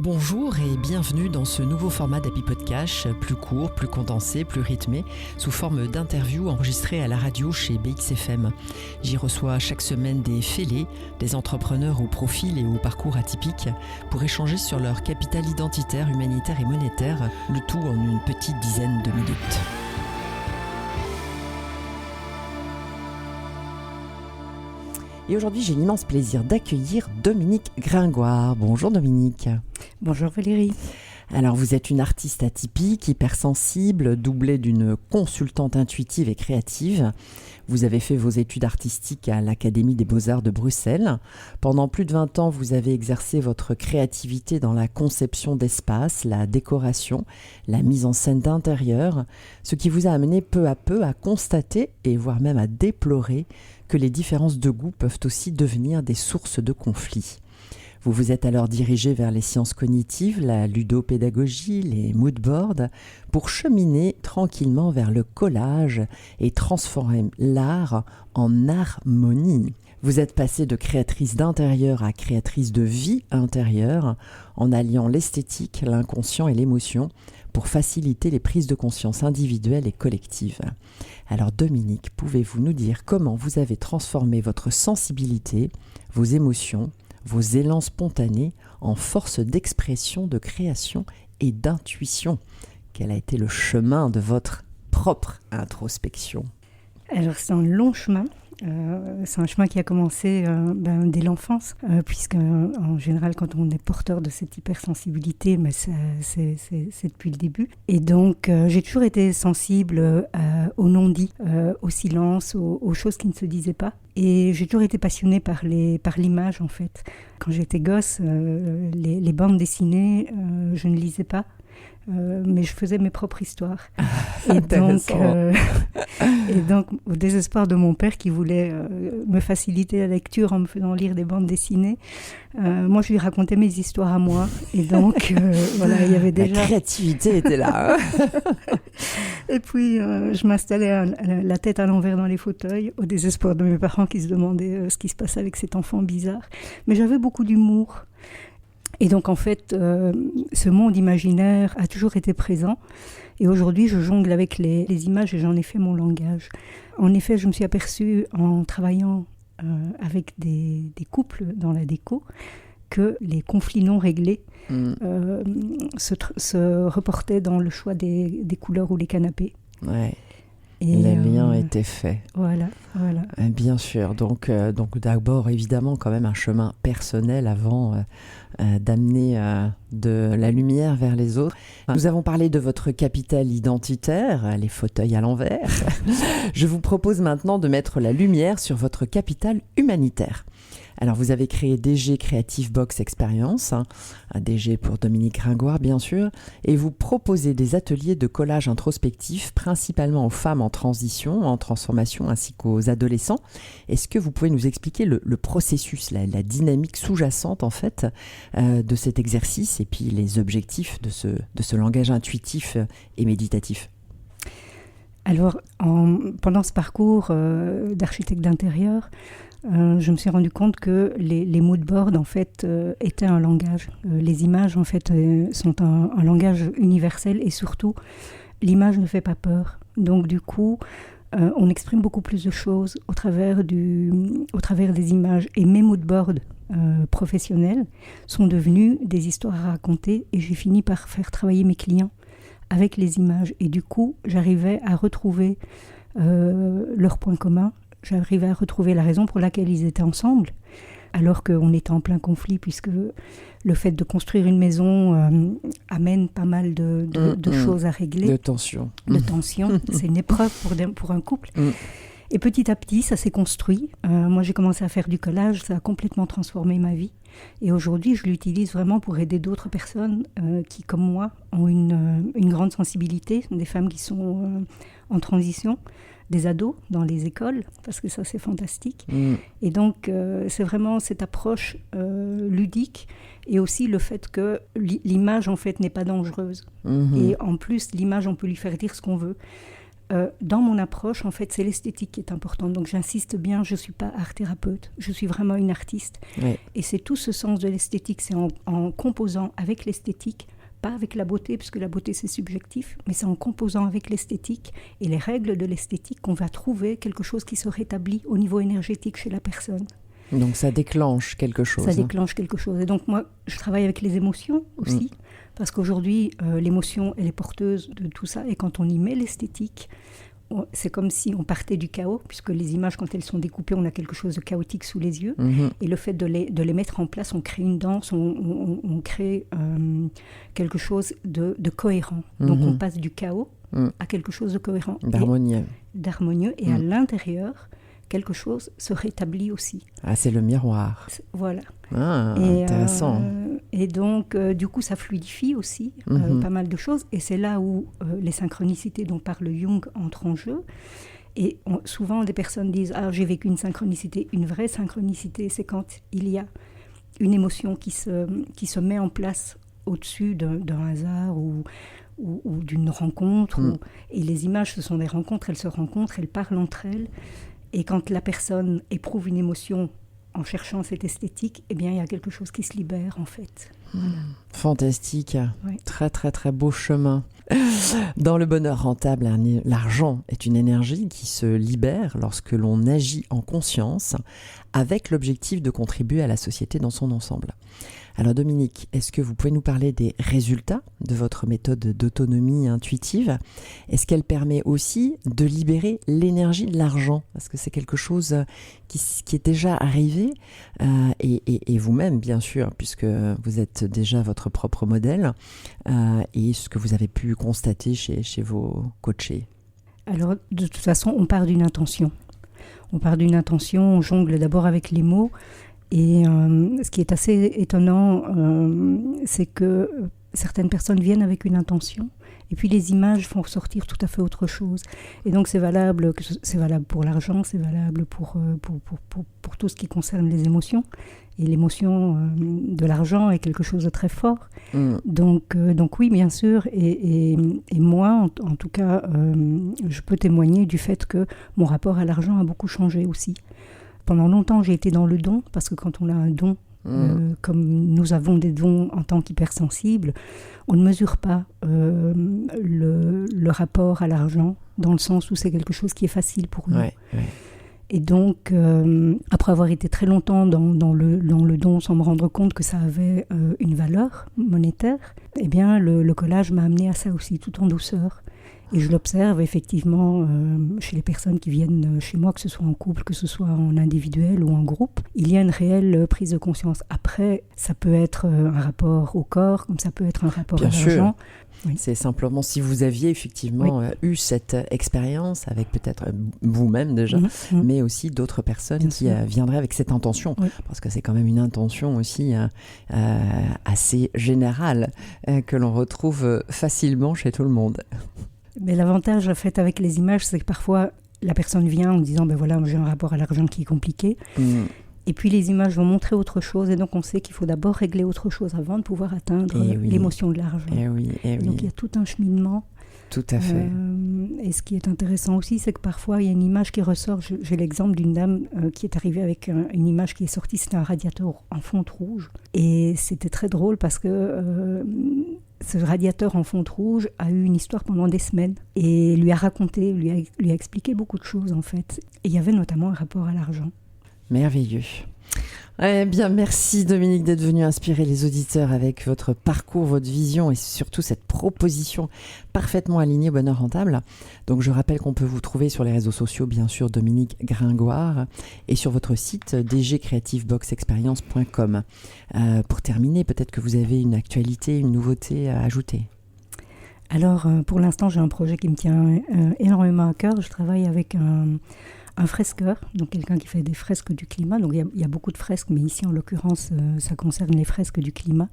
Bonjour et bienvenue dans ce nouveau format d'Happy Podcast, plus court, plus condensé, plus rythmé, sous forme d'interviews enregistrées à la radio chez BXFM. J'y reçois chaque semaine des fêlés, des entrepreneurs au profil et au parcours atypiques, pour échanger sur leur capital identitaire, humanitaire et monétaire, le tout en une petite dizaine de minutes. Et aujourd'hui, j'ai l'immense plaisir d'accueillir Dominique Gringoire. Bonjour Dominique. Bonjour Valérie. Alors vous êtes une artiste atypique, hypersensible, doublée d'une consultante intuitive et créative. Vous avez fait vos études artistiques à l'Académie des Beaux-Arts de Bruxelles. Pendant plus de 20 ans, vous avez exercé votre créativité dans la conception d'espace, la décoration, la mise en scène d'intérieur, ce qui vous a amené peu à peu à constater et voire même à déplorer que les différences de goût peuvent aussi devenir des sources de conflits. Vous vous êtes alors dirigé vers les sciences cognitives, la ludopédagogie, les moodboards, pour cheminer tranquillement vers le collage et transformer l'art en harmonie. Vous êtes passée de créatrice d'intérieur à créatrice de vie intérieure, en alliant l'esthétique, l'inconscient et l'émotion, pour faciliter les prises de conscience individuelles et collectives. Alors Dominique, pouvez-vous nous dire comment vous avez transformé votre sensibilité, vos émotions, vos élans spontanés en force d'expression, de création et d'intuition? Quel a été le chemin de votre propre introspection? Alors c'est un long chemin. C'est un chemin qui a commencé dès l'enfance, puisque en général, quand on est porteur de cette hypersensibilité, c'est depuis le début. Et donc, j'ai toujours été sensible au non-dit, au silence, aux choses qui ne se disaient pas. Et j'ai toujours été passionnée par l'image, en fait. Quand j'étais gosse, les bandes dessinées, je ne lisais pas. Mais je faisais mes propres histoires. Et donc, au désespoir de mon père qui voulait me faciliter la lecture en me faisant lire des bandes dessinées, moi je lui racontais mes histoires à moi. Et donc, voilà, il y avait déjà... La créativité était là. Et puis, je m'installais la tête à l'envers dans les fauteuils, au désespoir de mes parents qui se demandaient ce qui se passait avec cet enfant bizarre. Mais j'avais beaucoup d'humour. Et donc, en fait, ce monde imaginaire a toujours été présent. Et aujourd'hui, je jongle avec les images et j'en ai fait mon langage. En effet, je me suis aperçue en travaillant avec des couples dans la déco que les conflits non réglés se reportaient dans le choix des couleurs ou les canapés. Ouais. Et le lien était fait. Voilà. Bien sûr. Donc d'abord, évidemment, quand même un chemin personnel avant d'amener de la lumière vers les autres. Nous avons parlé de votre capital identitaire, les fauteuils à l'envers. Je vous propose maintenant de mettre la lumière sur votre capital humanitaire. Alors, vous avez créé DG Creative Box Experience, un DG pour Dominique Gringoire, bien sûr, et vous proposez des ateliers de collage introspectif, principalement aux femmes en transition, en transformation, ainsi qu'aux adolescents. Est-ce que vous pouvez nous expliquer le processus, la dynamique sous-jacente, en fait, de cet exercice, et puis les objectifs de ce langage intuitif et méditatif? Alors, pendant ce parcours d'architecte d'intérieur, je me suis rendu compte que les moodboards, en fait, étaient un langage. Les images, en fait, sont un langage universel et surtout, l'image ne fait pas peur. Donc, du coup, on exprime beaucoup plus de choses au travers des images. Et mes moodboards professionnels sont devenus des histoires à raconter et j'ai fini par faire travailler mes clients avec les images. Et du coup, j'arrivais à retrouver leurs points communs. J'arrivais à retrouver la raison pour laquelle ils étaient ensemble, alors qu'on était en plein conflit, puisque le fait de construire une maison amène pas mal de choses à régler. De tension. C'est une épreuve pour un couple. Et petit à petit, ça s'est construit. Moi, j'ai commencé à faire du collage, ça a complètement transformé ma vie. Et aujourd'hui, je l'utilise vraiment pour aider d'autres personnes qui, comme moi, ont une grande sensibilité, des femmes qui sont en transition, des ados dans les écoles, parce que ça, c'est fantastique. Et donc, c'est vraiment cette approche ludique et aussi le fait que l'image, en fait, n'est pas dangereuse. Et en plus, l'image, on peut lui faire dire ce qu'on veut. dans mon approche, en fait, c'est l'esthétique qui est importante. Donc, j'insiste bien, je ne suis pas art-thérapeute, je suis vraiment une artiste. Oui. Et c'est tout ce sens de l'esthétique, c'est en composant avec l'esthétique, pas avec la beauté, puisque la beauté, c'est subjectif, mais c'est en composant avec l'esthétique et les règles de l'esthétique qu'on va trouver quelque chose qui se rétablit au niveau énergétique chez la personne. Donc, ça déclenche quelque chose. Ça déclenche quelque chose. Et donc, moi, je travaille avec les émotions aussi, parce qu'aujourd'hui, l'émotion, elle est porteuse de tout ça. Et quand on y met l'esthétique, c'est comme si on partait du chaos, puisque les images, quand elles sont découpées, on a quelque chose de chaotique sous les yeux. Et le fait de les mettre en place, on crée une danse, on crée quelque chose de cohérent. Donc, on passe du chaos à quelque chose de cohérent. D'harmonieux. Et à l'intérieur, quelque chose se rétablit aussi. Ah, c'est le miroir. Voilà. Ah, intéressant. Et donc, du coup, ça fluidifie aussi pas mal de choses. Et c'est là où les synchronicités dont parle Jung entrent en jeu. Et souvent, des personnes disent « Ah, j'ai vécu une synchronicité ». Une vraie synchronicité, c'est quand il y a une émotion qui se met en place au-dessus d'un hasard ou d'une rencontre. Et les images, ce sont des rencontres, elles se rencontrent, elles parlent entre elles. Et quand la personne éprouve une émotion en cherchant cette esthétique, eh bien, il y a quelque chose qui se libère, en fait. Voilà. Fantastique. Oui. Très, très, très beau chemin. Dans le bonheur rentable, l'argent est une énergie qui se libère lorsque l'on agit en conscience avec l'objectif de contribuer à la société dans son ensemble. Alors Dominique, est-ce que vous pouvez nous parler des résultats de votre méthode d'autonomie intuitive ? Est-ce qu'elle permet aussi de libérer l'énergie de l'argent ? Parce que c'est quelque chose qui est déjà arrivé, et vous-même bien sûr, puisque vous êtes déjà votre propre modèle, et ce que vous avez pu constater chez vos coachés. Alors de toute façon, on part d'une intention. On jongle d'abord avec les mots. Et ce qui est assez étonnant, c'est que certaines personnes viennent avec une intention et puis les images font ressortir tout à fait autre chose. Et donc c'est valable pour l'argent, c'est valable pour tout ce qui concerne les émotions. Et l'émotion de l'argent est quelque chose de très fort. Donc oui, bien sûr. Et moi, en tout cas, je peux témoigner du fait que mon rapport à l'argent a beaucoup changé aussi. Pendant longtemps, j'ai été dans le don, parce que quand on a un don, comme nous avons des dons en tant qu'hypersensibles, on ne mesure pas le rapport à l'argent, dans le sens où c'est quelque chose qui est facile pour nous. Ouais. Et donc, après avoir été très longtemps dans le don, sans me rendre compte que ça avait une valeur monétaire, eh bien, le collage m'a amené à ça aussi, tout en douceur. Et je l'observe effectivement chez les personnes qui viennent chez moi, que ce soit en couple, que ce soit en individuel ou en groupe. Il y a une réelle prise de conscience. Après, ça peut être un rapport au corps, comme ça peut être un rapport à l'argent. Oui. C'est simplement si vous aviez effectivement eu cette expérience avec peut-être vous-même déjà, mais aussi d'autres personnes qui viendraient avec cette intention. Oui. Parce que c'est quand même une intention aussi assez générale que l'on retrouve facilement chez tout le monde. Mais l'avantage en fait avec les images, c'est que parfois la personne vient en disant ben voilà, j'ai un rapport à l'argent qui est compliqué. Et puis les images vont montrer autre chose, et donc on sait qu'il faut d'abord régler autre chose avant de pouvoir atteindre l'émotion de l'argent. Donc il y a tout un cheminement. Tout à fait. Et ce qui est intéressant aussi, c'est que parfois il y a une image qui ressort. J'ai l'exemple d'une dame qui est arrivée avec une image qui est sortie, c'était un radiateur en fonte rouge. Et c'était très drôle parce que ce radiateur en fonte rouge a eu une histoire pendant des semaines et lui a raconté, lui a expliqué beaucoup de choses en fait. Et il y avait notamment un rapport à l'argent. Merveilleux. Eh bien, merci Dominique d'être venu inspirer les auditeurs avec votre parcours, votre vision et surtout cette proposition parfaitement alignée au bonheur rentable. Donc, je rappelle qu'on peut vous trouver sur les réseaux sociaux, bien sûr, Dominique Gringoire, et sur votre site dgcreativeboxexperience.com. Pour terminer, peut-être que vous avez une actualité, une nouveauté à ajouter. Alors, pour l'instant, j'ai un projet qui me tient énormément à cœur. Je travaille avec un fresqueur, donc quelqu'un qui fait des fresques du climat. Donc il y a beaucoup de fresques, mais ici en l'occurrence, ça concerne les fresques du climat.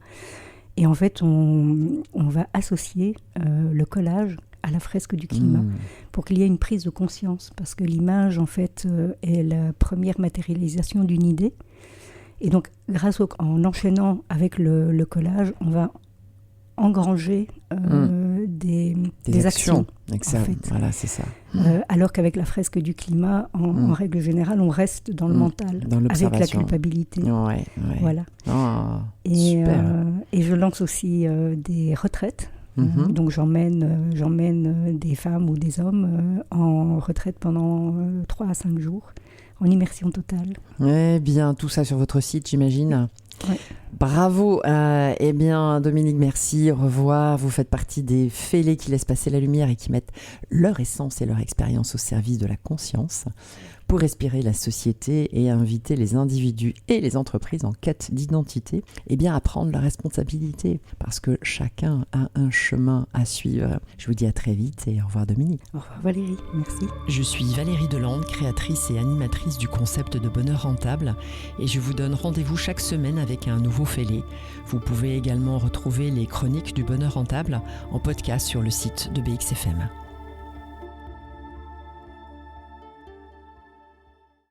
Et en fait, on va associer le collage à la fresque du climat pour qu'il y ait une prise de conscience, parce que l'image, en fait, est la première matérialisation d'une idée. Et donc, en enchaînant avec le collage, on va engranger des actions. En fait. Voilà, c'est ça. Alors qu'avec la fresque du climat, en règle générale, on reste dans le mental, dans avec la culpabilité. Ouais. Voilà. Oh, et super. Je lance aussi des retraites. Donc j'emmène des femmes ou des hommes en retraite pendant 3 à 5 jours, en immersion totale. Eh bien, tout ça sur votre site, j'imagine. Ouais. Bravo. Eh bien, Dominique, merci. Au revoir. Vous faites partie des fêlés qui laissent passer la lumière et qui mettent leur essence et leur expérience au service de la conscience pour respirer la société et inviter les individus et les entreprises en quête d'identité à prendre leurs responsabilités parce que chacun a un chemin à suivre. Je vous dis à très vite et au revoir Dominique. Au revoir Valérie, merci. Je suis Valérie Delande, créatrice et animatrice du concept de bonheur rentable et je vous donne rendez-vous chaque semaine avec un nouveau fêlé. Vous pouvez également retrouver les chroniques du bonheur rentable en podcast sur le site de BXFM.